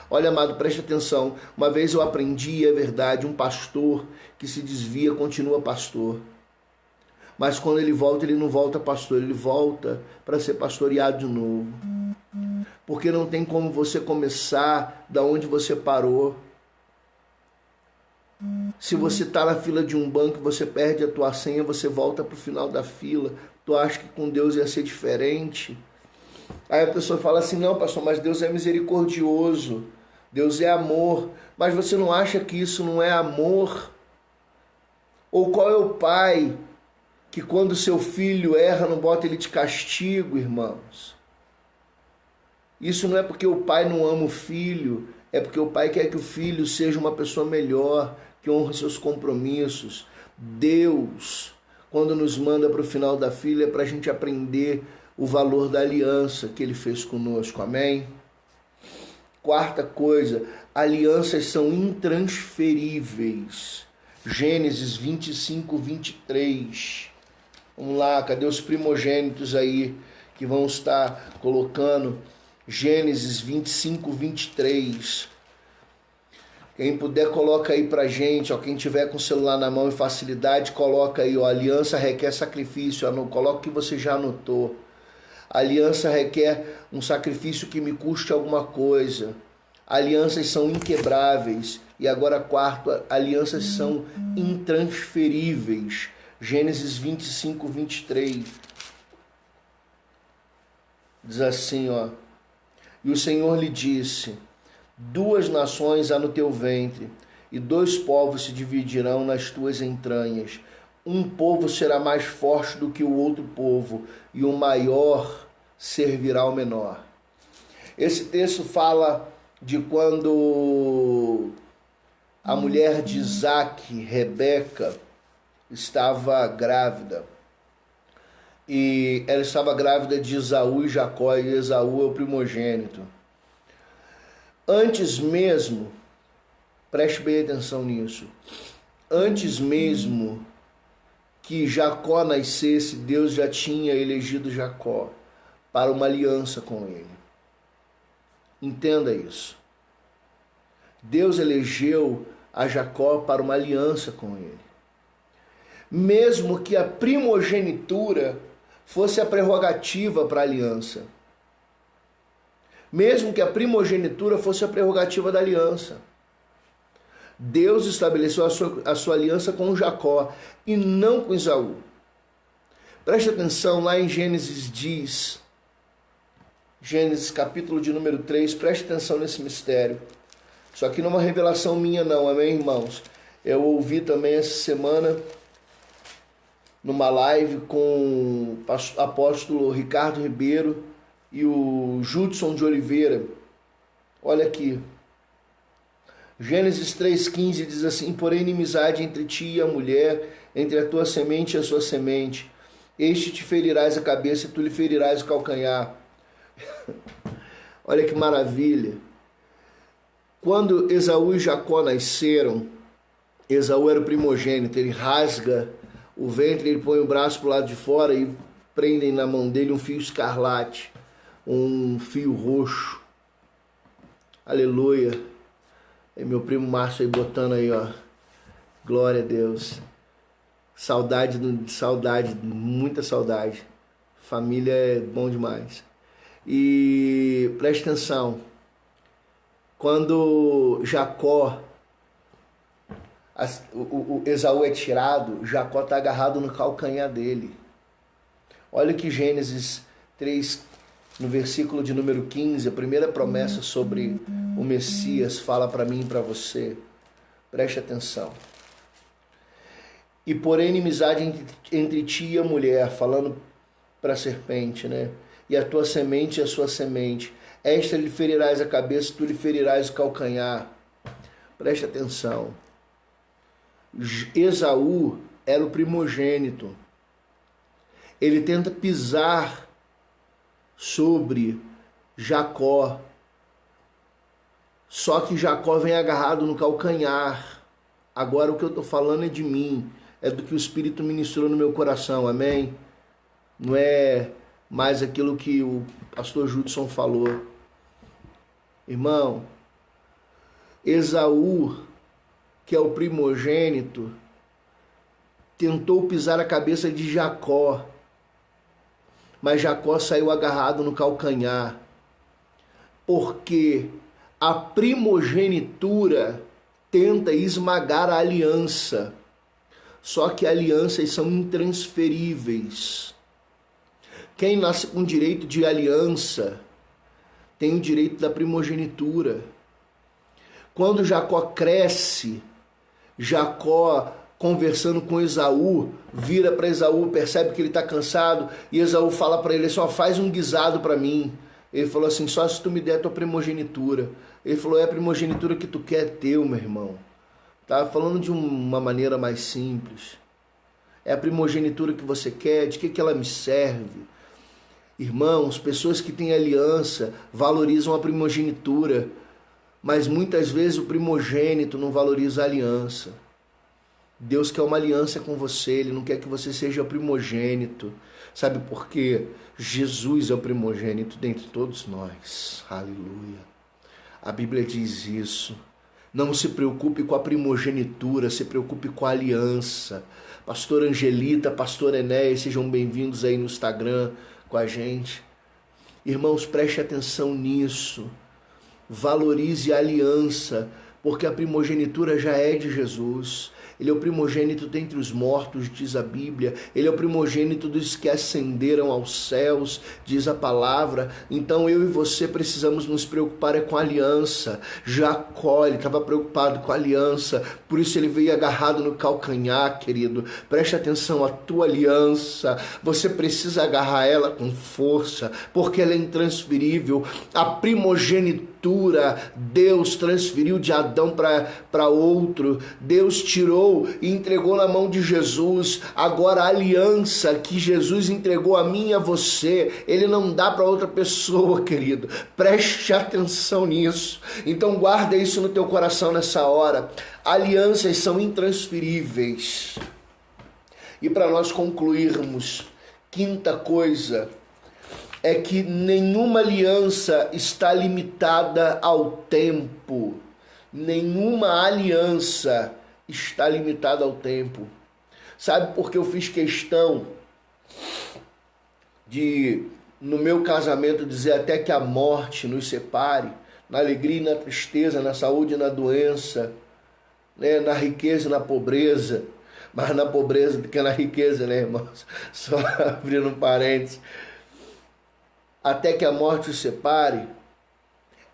Olha, amado, preste atenção. Uma vez eu aprendi, é verdade, um pastor que se desvia continua pastor. Mas quando ele volta, ele não volta pastor, ele volta para ser pastoreado de novo. Porque não tem como você começar da onde você parou. Se você está na fila de um banco, você perde a tua senha, você volta para o final da fila. Tu acha que com Deus ia ser diferente? Aí a pessoa fala assim: não, pastor, mas Deus é misericordioso, Deus é amor. Mas você não acha que isso não é amor? Ou qual é o pai que quando seu filho erra não bota ele de castigo, irmãos? Isso não é porque o pai não ama o filho, é porque o pai quer que o filho seja uma pessoa melhor, que honre seus compromissos. Deus, quando nos manda para o final da fila, é para a gente aprender o valor da aliança que ele fez conosco, amém? 4ª coisa, alianças são intransferíveis. Gênesis 25, 23. Vamos lá, cadê os primogênitos aí que vão estar colocando? Gênesis 25, 23. Quem puder, coloca aí pra gente, ó, quem tiver com o celular na mão e facilidade, coloca aí, ó, aliança requer sacrifício, coloca o que você já anotou. Aliança requer um sacrifício que me custe alguma coisa. Alianças são inquebráveis. E agora 4, alianças são intransferíveis. Gênesis 25, 23. Diz assim, ó. E o Senhor lhe disse: 2 nações há no teu ventre, e 2 povos se dividirão nas tuas entranhas. Um povo será mais forte do que o outro povo, e o maior servirá ao menor. Esse texto fala de quando a mulher de Isaac, Rebeca, estava grávida. E ela estava grávida de Esaú e Jacó, e Esaú é o primogênito. Antes mesmo, preste bem atenção nisso, antes mesmo que Jacó nascesse, Deus já tinha elegido Jacó para uma aliança com ele. Entenda isso. Deus elegeu a Jacó para uma aliança com ele. Mesmo que a primogenitura fosse a prerrogativa para a aliança. Mesmo que a primogenitura fosse a prerrogativa da aliança. Deus estabeleceu a sua aliança com Jacó e não com Esaú. Preste atenção, lá em Gênesis diz, Gênesis capítulo de número 3, preste atenção nesse mistério. Só que não é uma revelação minha não, amém, irmãos? Eu ouvi também essa semana, numa live com o apóstolo Ricardo Ribeiro e o Judson de Oliveira. Olha aqui. Gênesis 3,15 diz assim: porém inimizade entre ti e a mulher, entre a tua semente e a sua semente. Este te ferirás a cabeça e tu lhe ferirás o calcanhar. Olha que maravilha. Quando Esaú e Jacó nasceram, Esaú era o primogênito, ele rasga o ventre, ele põe o braço para o lado de fora e prendem na mão dele um fio escarlate, um fio roxo. Aleluia. É meu primo Márcio aí botando aí, ó. Glória a Deus. Saudade, muita saudade. Família é bom demais. E preste atenção. Quando Jacó, o Esaú é tirado, Jacó está agarrado no calcanhar dele. Olha que Gênesis 3, no versículo de número 15, a primeira promessa sobre o Messias fala para mim e para você. Preste atenção. E porém inimizade entre ti e a mulher, falando para a serpente, né? E a tua semente e a sua semente. Esta lhe ferirás a cabeça, tu lhe ferirás o calcanhar. Preste atenção. Esaú era o primogênito. Ele tenta pisar sobre Jacó. Só que Jacó vem agarrado no calcanhar. Agora o que eu estou falando é de mim. É do que o Espírito ministrou no meu coração. Amém? Não é mais aquilo que o pastor Judson falou. Irmão, Esaú, que é o primogênito, tentou pisar a cabeça de Jacó, mas Jacó saiu agarrado no calcanhar, porque a primogenitura tenta esmagar a aliança, só que alianças são intransferíveis. Quem nasce com direito de aliança tem o direito da primogenitura. Quando Jacó cresce, Jacó, conversando com Esaú, vira para Esaú, percebe que ele está cansado, e Esaú fala para ele, só faz um guisado para mim. Ele falou assim, só se tu me der a tua primogenitura. Ele falou, é a primogenitura que tu quer é teu, meu irmão. Tá falando de uma maneira mais simples. É a primogenitura que você quer, de que ela me serve? Irmãos, pessoas que têm aliança valorizam a primogenitura, mas muitas vezes o primogênito não valoriza a aliança. Deus quer uma aliança com você, Ele não quer que você seja primogênito. Sabe por quê? Jesus é o primogênito dentre todos nós. Aleluia. A Bíblia diz isso. Não se preocupe com a primogenitura, se preocupe com a aliança. Pastor Angelita, Pastor Enéas, sejam bem-vindos aí no Instagram com a gente. Irmãos, preste atenção nisso. Valorize a aliança, porque a primogenitura já é de Jesus. Ele é o primogênito dentre os mortos, diz a Bíblia. Ele é o primogênito dos que ascenderam aos céus, diz a palavra. Então eu e você precisamos nos preocupar com a aliança. Jacó, ele estava preocupado com a aliança, por isso ele veio agarrado no calcanhar, querido. Preste atenção, a tua aliança, você precisa agarrar ela com força, porque ela é intransferível. A primogenitura ruptura, Deus transferiu de Adão para outro, Deus tirou e entregou na mão de Jesus. Agora a aliança que Jesus entregou a mim e a você, ele não dá para outra pessoa, querido. Preste atenção nisso. Então guarda isso no teu coração nessa hora. Alianças são intransferíveis. E para nós concluirmos, quinta coisa é que nenhuma aliança está limitada ao tempo. Nenhuma aliança está limitada ao tempo. Sabe por que eu fiz questão de, no meu casamento, dizer até que a morte nos separe, na alegria e na tristeza, na saúde e na doença, né, na riqueza e na pobreza, mais na pobreza do que na riqueza, né, irmãos? Só abrindo um parênteses. Até que a morte os separe,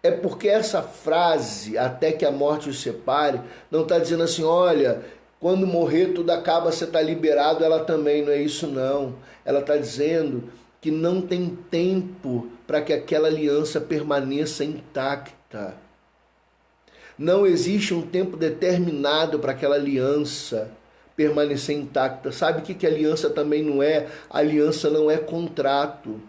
é porque essa frase, até que a morte os separe, não está dizendo assim, olha, quando morrer tudo acaba, você está liberado, ela também, não é isso não. Ela está dizendo que não tem tempo para que aquela aliança permaneça intacta. Não existe um tempo determinado para aquela aliança permanecer intacta. Sabe o que aliança também não é? Aliança não é contrato.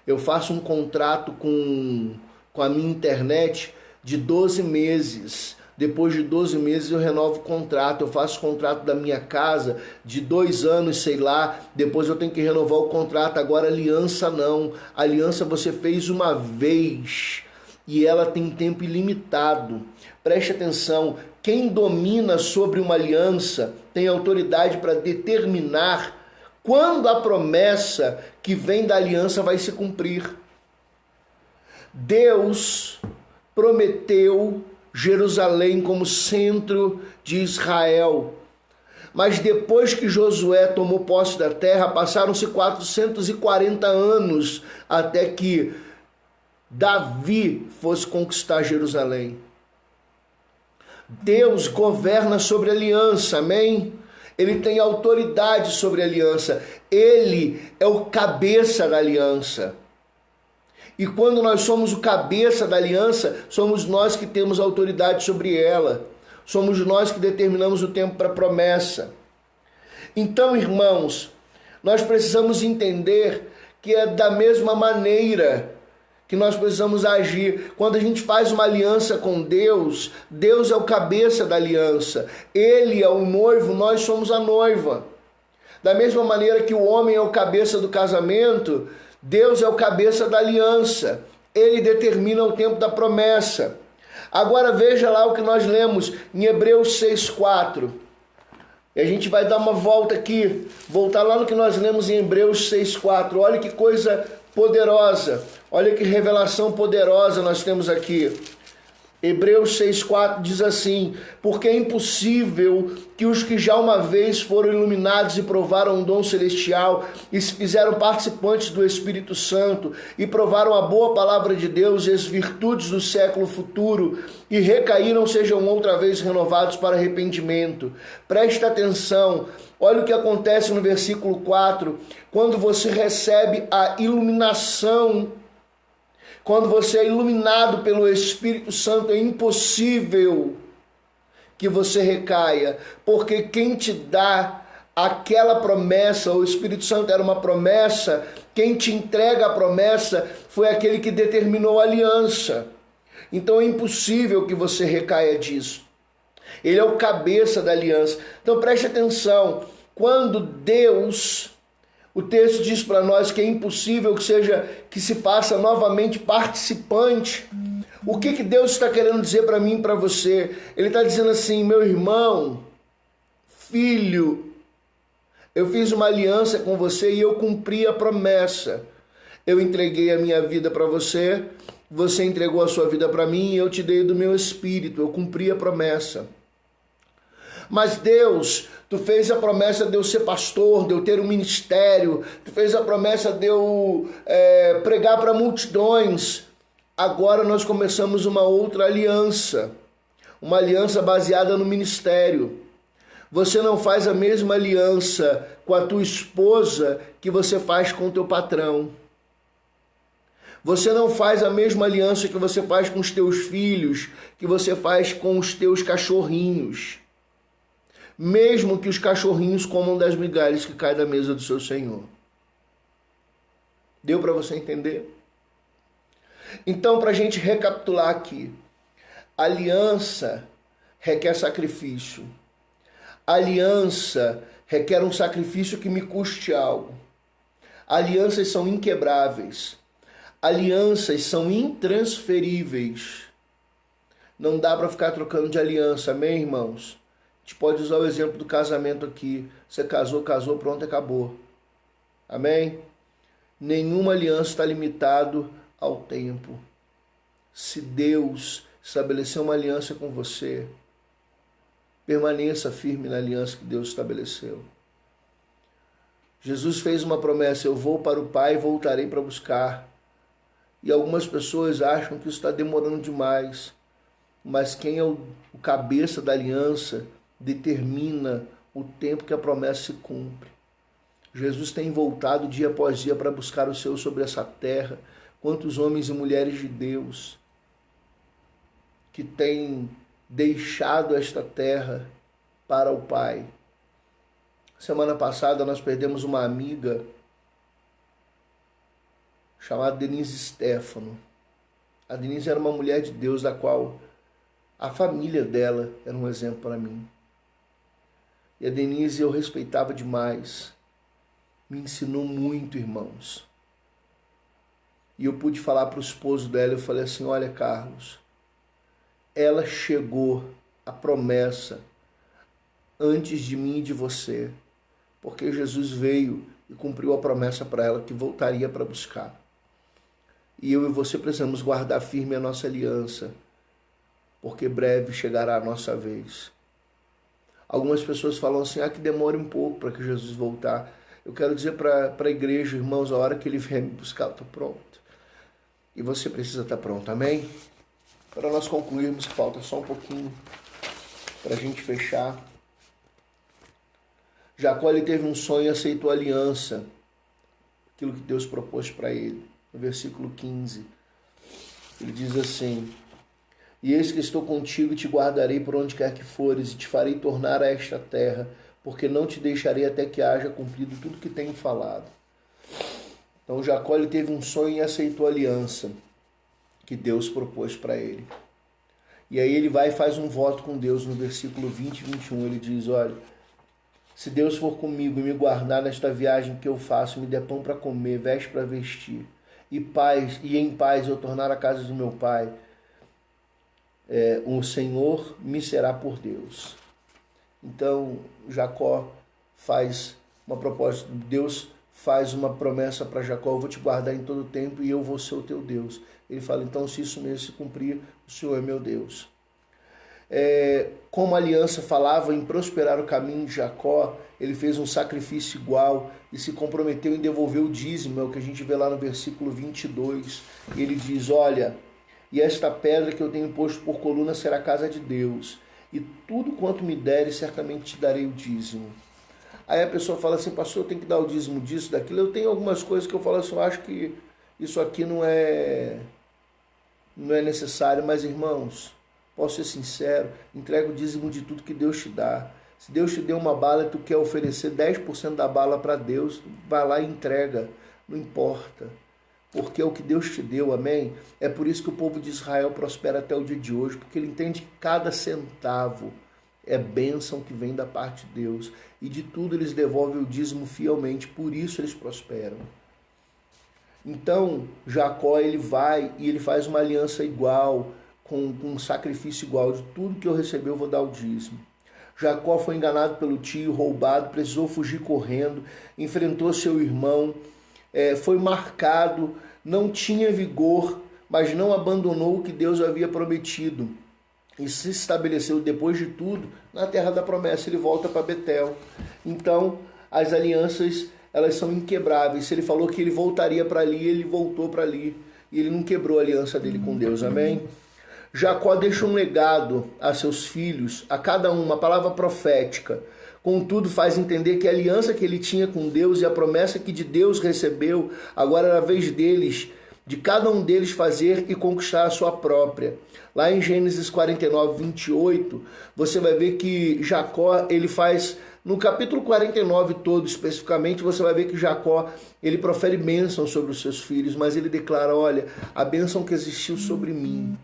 Eu faço um contrato com a minha internet de 12 meses. Depois de 12 meses eu renovo o contrato. Eu faço contrato da minha casa de 2 anos, sei lá. Depois eu tenho que renovar o contrato. Agora aliança não. Aliança você fez uma vez e ela tem tempo ilimitado. Preste atenção. Quem domina sobre uma aliança tem autoridade para determinar quando a promessa que vem da aliança vai se cumprir. Deus prometeu Jerusalém como centro de Israel. Mas depois que Josué tomou posse da terra, passaram-se 440 anos até que Davi fosse conquistar Jerusalém. Deus governa sobre a aliança, amém? Ele tem autoridade sobre a aliança. Ele é o cabeça da aliança. E quando nós somos o cabeça da aliança, somos nós que temos autoridade sobre ela. Somos nós que determinamos o tempo para a promessa. Então, irmãos, nós precisamos entender que é da mesma maneira que nós precisamos agir. Quando a gente faz uma aliança com Deus, Deus é o cabeça da aliança. Ele é o noivo, nós somos a noiva. Da mesma maneira que o homem é o cabeça do casamento, Deus é o cabeça da aliança. Ele determina o tempo da promessa. Agora veja lá o que nós lemos em Hebreus 6,4. E a gente vai dar uma volta aqui, voltar lá no que nós lemos em Hebreus 6,4. Olha que coisa poderosa. Olha que revelação poderosa nós temos aqui. Hebreus 6,4 diz assim: porque é impossível que os que já uma vez foram iluminados e provaram o dom celestial e se fizeram participantes do Espírito Santo e provaram a boa palavra de Deus e as virtudes do século futuro e recaíram sejam outra vez renovados para arrependimento. Presta atenção, olha o que acontece no versículo 4, quando você recebe a iluminação. Quando você é iluminado pelo Espírito Santo, é impossível que você recaia, porque quem te dá aquela promessa, o Espírito Santo era uma promessa, quem te entrega a promessa foi aquele que determinou a aliança. Então é impossível que você recaia disso. Ele é o cabeça da aliança. Então preste atenção, quando Deus... O texto diz para nós que é impossível que se faça novamente participante. O que Deus está querendo dizer para mim e para você? Ele está dizendo assim, meu irmão, filho, eu fiz uma aliança com você e eu cumpri a promessa. Eu entreguei a minha vida para você, você entregou a sua vida para mim e eu te dei do meu espírito. Eu cumpri a promessa. Mas Deus, tu fez a promessa de eu ser pastor, de eu ter um ministério, tu fez a promessa de eu pregar para multidões. Agora nós começamos uma outra aliança, uma aliança baseada no ministério. Você não faz a mesma aliança com a tua esposa que você faz com o teu patrão. Você não faz a mesma aliança que você faz com os teus filhos, que você faz com os teus cachorrinhos. Mesmo que os cachorrinhos comam das migalhas que caem da mesa do seu Senhor. Deu para você entender? Então, para a gente recapitular aqui, aliança requer sacrifício. Aliança requer um sacrifício que me custe algo. Alianças são inquebráveis. Alianças são intransferíveis. Não dá para ficar trocando de aliança, amém, irmãos? A gente pode usar o exemplo do casamento aqui. Você casou, pronto, acabou. Amém? Nenhuma aliança está limitada ao tempo. Se Deus estabeleceu uma aliança com você, permaneça firme na aliança que Deus estabeleceu. Jesus fez uma promessa: eu vou para o Pai e voltarei para buscar. E algumas pessoas acham que isso está demorando demais. Mas quem é o cabeça da aliança determina o tempo que a promessa se cumpre. Jesus tem voltado dia após dia para buscar o seu sobre essa terra. Quantos homens e mulheres de Deus que têm deixado esta terra para o Pai. Semana passada nós perdemos uma amiga chamada Denise Stefano. A Denise era uma mulher de Deus, da qual a família dela era um exemplo para mim. E a Denise eu respeitava demais. Me ensinou muito, irmãos. E eu pude falar para o esposo dela, eu falei assim: olha, Carlos, ela chegou à promessa antes de mim e de você, porque Jesus veio e cumpriu a promessa para ela que voltaria para buscar. E eu e você precisamos guardar firme a nossa aliança, porque breve chegará a nossa vez. Algumas pessoas falam assim: que demore um pouco para que Jesus voltar. Eu quero dizer para a igreja, irmãos, a hora que ele vier me buscar, eu estou pronto. E você precisa estar pronto, amém? Para nós concluirmos, que falta só um pouquinho para a gente fechar. Jacó, ele teve um sonho e aceitou a aliança, aquilo que Deus propôs para ele. No versículo 15, ele diz assim: e eis que estou contigo e te guardarei por onde quer que fores, e te farei tornar a esta terra, porque não te deixarei até que haja cumprido tudo que tenho falado. Então Jacó, ele teve um sonho e aceitou a aliança que Deus propôs para ele. E aí ele vai e faz um voto com Deus no versículo 20 e 21. Ele diz: olha, se Deus for comigo e me guardar nesta viagem que eu faço, me der pão para comer, veste para vestir, e em paz eu tornar a casa do meu pai, o Senhor me será por Deus. Então Jacó faz uma proposta, Deus faz uma promessa para Jacó: eu vou te guardar em todo o tempo e eu vou ser o teu Deus. Ele fala: então, se isso mesmo se cumprir, o Senhor é meu Deus. Como a aliança falava em prosperar o caminho de Jacó, ele fez um sacrifício igual e se comprometeu em devolver o dízimo, é o que a gente vê lá no versículo 22. Ele diz: olha, e esta pedra que eu tenho posto por coluna será a casa de Deus, e tudo quanto me deres, certamente te darei o dízimo. Aí a pessoa fala assim: pastor, eu tenho que dar o dízimo disso, daquilo. Eu tenho algumas coisas que eu falo assim: eu acho que isso aqui não é necessário. Mas, irmãos, posso ser sincero, entrega o dízimo de tudo que Deus te dá. Se Deus te deu uma bala e tu quer oferecer 10% da bala para Deus, vai lá e entrega, não importa, porque é o que Deus te deu, amém? É por isso que o povo de Israel prospera até o dia de hoje, porque ele entende que cada centavo é bênção que vem da parte de Deus, e de tudo eles devolvem o dízimo fielmente, por isso eles prosperam. Então Jacó, ele vai e ele faz uma aliança igual, com um sacrifício igual: de tudo que eu receber eu vou dar o dízimo. Jacó foi enganado pelo tio, roubado, precisou fugir correndo, enfrentou seu irmão, foi marcado, não tinha vigor, mas não abandonou o que Deus havia prometido. E se estabeleceu, depois de tudo, na terra da promessa. Ele volta para Betel. Então, as alianças, elas são inquebráveis. Se ele falou que ele voltaria para ali, ele voltou para ali. E ele não quebrou a aliança dele com Deus, amém? Jacó deixa um legado a seus filhos, a cada um, uma palavra profética. Contudo, faz entender que a aliança que ele tinha com Deus e a promessa que de Deus recebeu, agora era a vez deles de cada um deles fazer e conquistar a sua própria. Lá em Gênesis 49, 28, você vai ver que Jacó, ele faz, no capítulo 49 todo especificamente, você vai ver que Jacó, ele profere bênção sobre os seus filhos, mas ele declara, olha, a bênção que existiu sobre mim,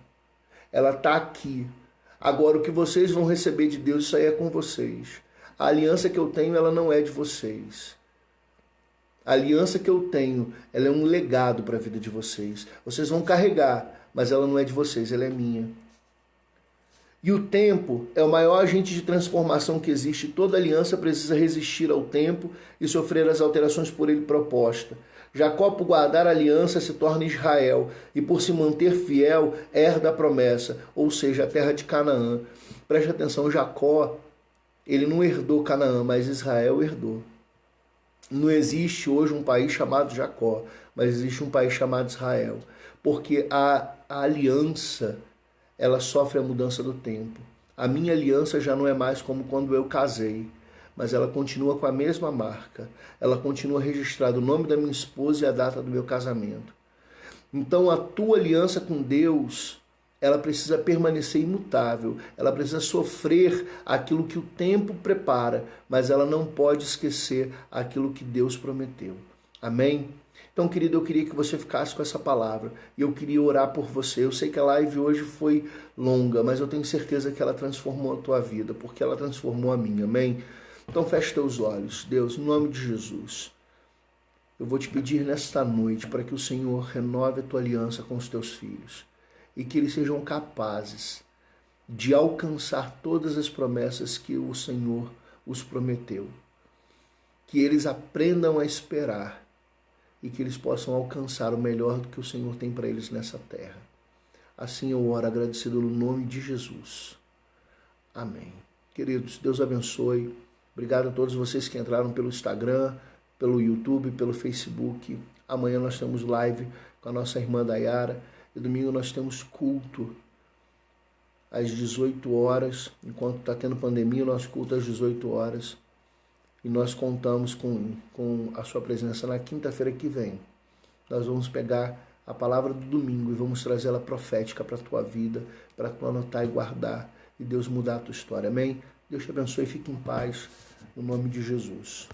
ela está aqui. Agora o que vocês vão receber de Deus, isso aí é com vocês. A aliança que eu tenho, ela não é de vocês. A aliança que eu tenho, ela é um legado para a vida de vocês. Vocês vão carregar, mas ela não é de vocês, ela é minha. E o tempo é o maior agente de transformação que existe. Toda aliança precisa resistir ao tempo e sofrer as alterações por ele proposta. Jacó, por guardar a aliança, se torna Israel e, por se manter fiel, herda a promessa, ou seja, a terra de Canaã. Preste atenção, Jacó, ele não herdou Canaã, mas Israel herdou. Não existe hoje um país chamado Jacó, mas existe um país chamado Israel, porque a aliança, ela sofre a mudança do tempo. A minha aliança já não é mais como quando eu casei, mas ela continua com a mesma marca. Ela continua registrado o nome da minha esposa e a data do meu casamento. Então a tua aliança com Deus, ela precisa permanecer imutável, ela precisa sofrer aquilo que o tempo prepara, mas ela não pode esquecer aquilo que Deus prometeu. Amém? Então, querido, eu queria que você ficasse com essa palavra e eu queria orar por você. Eu sei que a live hoje foi longa, mas eu tenho certeza que ela transformou a tua vida, porque ela transformou a minha. Amém? Então, feche teus olhos. Deus, em nome de Jesus, eu vou te pedir nesta noite para que o Senhor renove a tua aliança com os teus filhos e que eles sejam capazes de alcançar todas as promessas que o Senhor os prometeu. Que eles aprendam a esperar e que eles possam alcançar o melhor do que o Senhor tem para eles nessa terra. Assim eu oro agradecido no nome de Jesus. Amém. Queridos, Deus abençoe. Obrigado a todos vocês que entraram pelo Instagram, pelo YouTube, pelo Facebook. Amanhã nós temos live com a nossa irmã Dayara. E domingo nós temos culto às 18 horas. Enquanto está tendo pandemia, o nosso culto às 18 horas. E nós contamos com a sua presença na quinta-feira que vem. Nós vamos pegar a palavra do domingo e vamos trazer ela profética para a tua vida, para tu anotar e guardar. E Deus mudar a tua história. Amém? Deus te abençoe e fique em paz. No nome de Jesus.